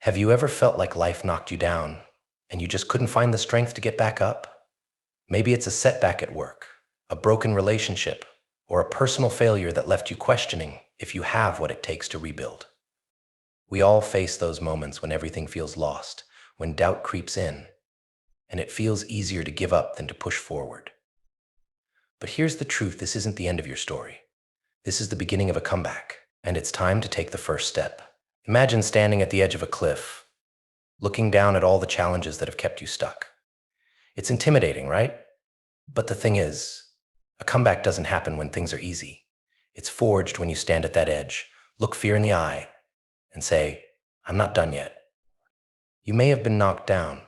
Have you ever felt like life knocked you down and you just couldn't find the strength to get back up? Maybe it's a setback at work, a broken relationship, or a personal failure that left you questioning if you have what it takes to rebuild. We all face those moments when everything feels lost, when doubt creeps in, and it feels easier to give up than to push forward. But here's the truth: this isn't the end of your story. This is the beginning of a comeback, and it's time to take the first step. Imagine standing at the edge of a cliff, looking down at all the challenges that have kept you stuck. It's intimidating, right? But the thing is, a comeback doesn't happen when things are easy. It's forged when you stand at that edge, look fear in the eye, and say, "I'm not done yet." You may have been knocked down,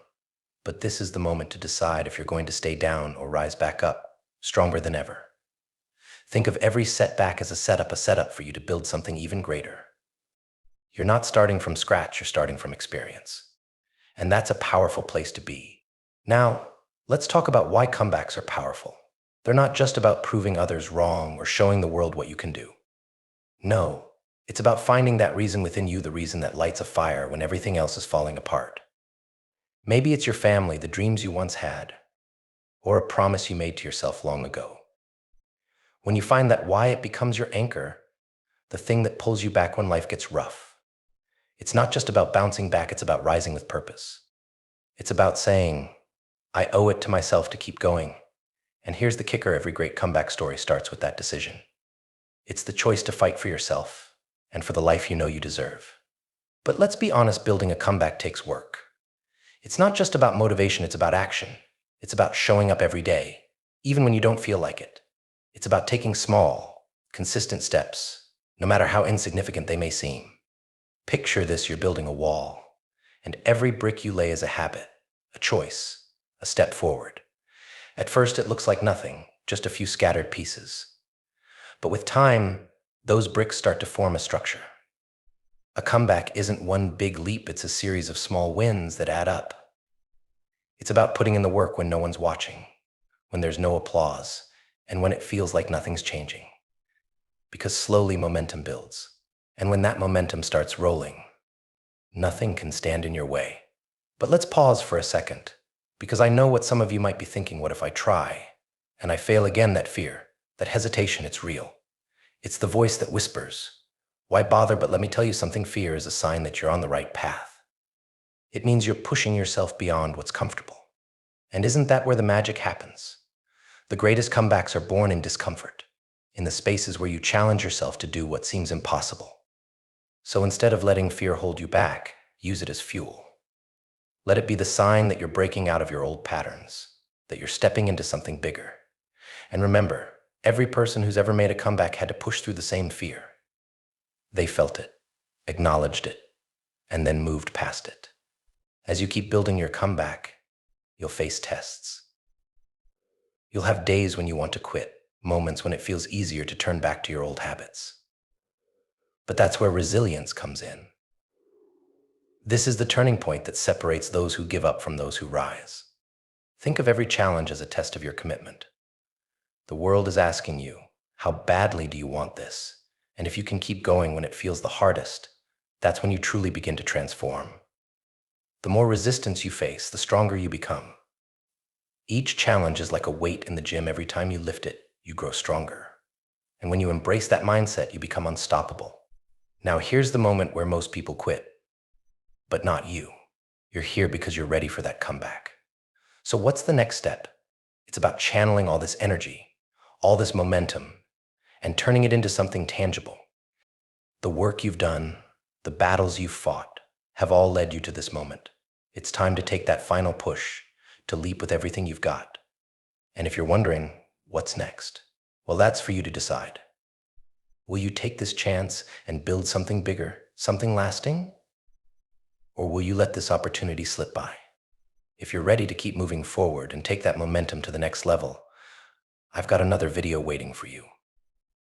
but this is the moment to decide if you're going to stay down or rise back up, stronger than ever. Think of every setback as a setup for you to build something even greater. You're not starting from scratch, you're starting from experience. And that's a powerful place to be. Now, let's talk about why comebacks are powerful. They're not just about proving others wrong or showing the world what you can do. No, it's about finding that reason within you, the reason that lights a fire when everything else is falling apart. Maybe it's your family, the dreams you once had, or a promise you made to yourself long ago. When you find that why, it becomes your anchor, the thing that pulls you back when life gets rough. It's not just about bouncing back, it's about rising with purpose. It's about saying, "I owe it to myself to keep going." And here's the kicker: every great comeback story starts with that decision. It's the choice to fight for yourself and for the life you know you deserve. But let's be honest, building a comeback takes work. It's not just about motivation, it's about action. It's about showing up every day, even when you don't feel like it. It's about taking small, consistent steps, no matter how insignificant they may seem. Picture this: you're building a wall, and every brick you lay is a habit, a choice, a step forward. At first, it looks like nothing, just a few scattered pieces. But with time, those bricks start to form a structure. A comeback isn't one big leap, it's a series of small wins that add up. It's about putting in the work when no one's watching, when there's no applause, and when it feels like nothing's changing. Because slowly momentum builds. And when that momentum starts rolling, nothing can stand in your way. But let's pause for a second, because I know what some of you might be thinking: what if I try and I fail again? That fear, that hesitation, it's real. It's the voice that whispers, "Why bother?" But let me tell you something: fear is a sign that you're on the right path. It means you're pushing yourself beyond what's comfortable. And isn't that where the magic happens? The greatest comebacks are born in discomfort, in the spaces where you challenge yourself to do what seems impossible. So instead of letting fear hold you back, use it as fuel. Let it be the sign that you're breaking out of your old patterns, that you're stepping into something bigger. And remember, every person who's ever made a comeback had to push through the same fear. They felt it, acknowledged it, and then moved past it. As you keep building your comeback, you'll face tests. You'll have days when you want to quit, moments when it feels easier to turn back to your old habits. But that's where resilience comes in. This is the turning point that separates those who give up from those who rise. Think of every challenge as a test of your commitment. The world is asking you, how badly do you want this? And if you can keep going when it feels the hardest, that's when you truly begin to transform. The more resistance you face, the stronger you become. Each challenge is like a weight in the gym. Every time you lift it, you grow stronger. And when you embrace that mindset, you become unstoppable. Now here's the moment where most people quit. But not you. You're here because you're ready for that comeback. So what's the next step? It's about channeling all this energy, all this momentum, and turning it into something tangible. The work you've done, the battles you've fought, have all led you to this moment. It's time to take that final push, to leap with everything you've got. And if you're wondering, what's next? Well, that's for you to decide. Will you take this chance and build something bigger, something lasting? Or will you let this opportunity slip by? If you're ready to keep moving forward and take that momentum to the next level, I've got another video waiting for you.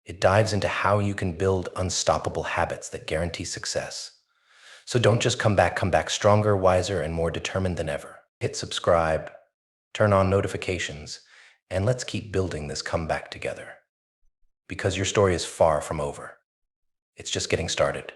It dives into how you can build unstoppable habits that guarantee success. So don't just come back stronger, wiser, and more determined than ever. Hit subscribe, turn on notifications, and let's keep building this comeback together. Because your story is far from over. It's just getting started.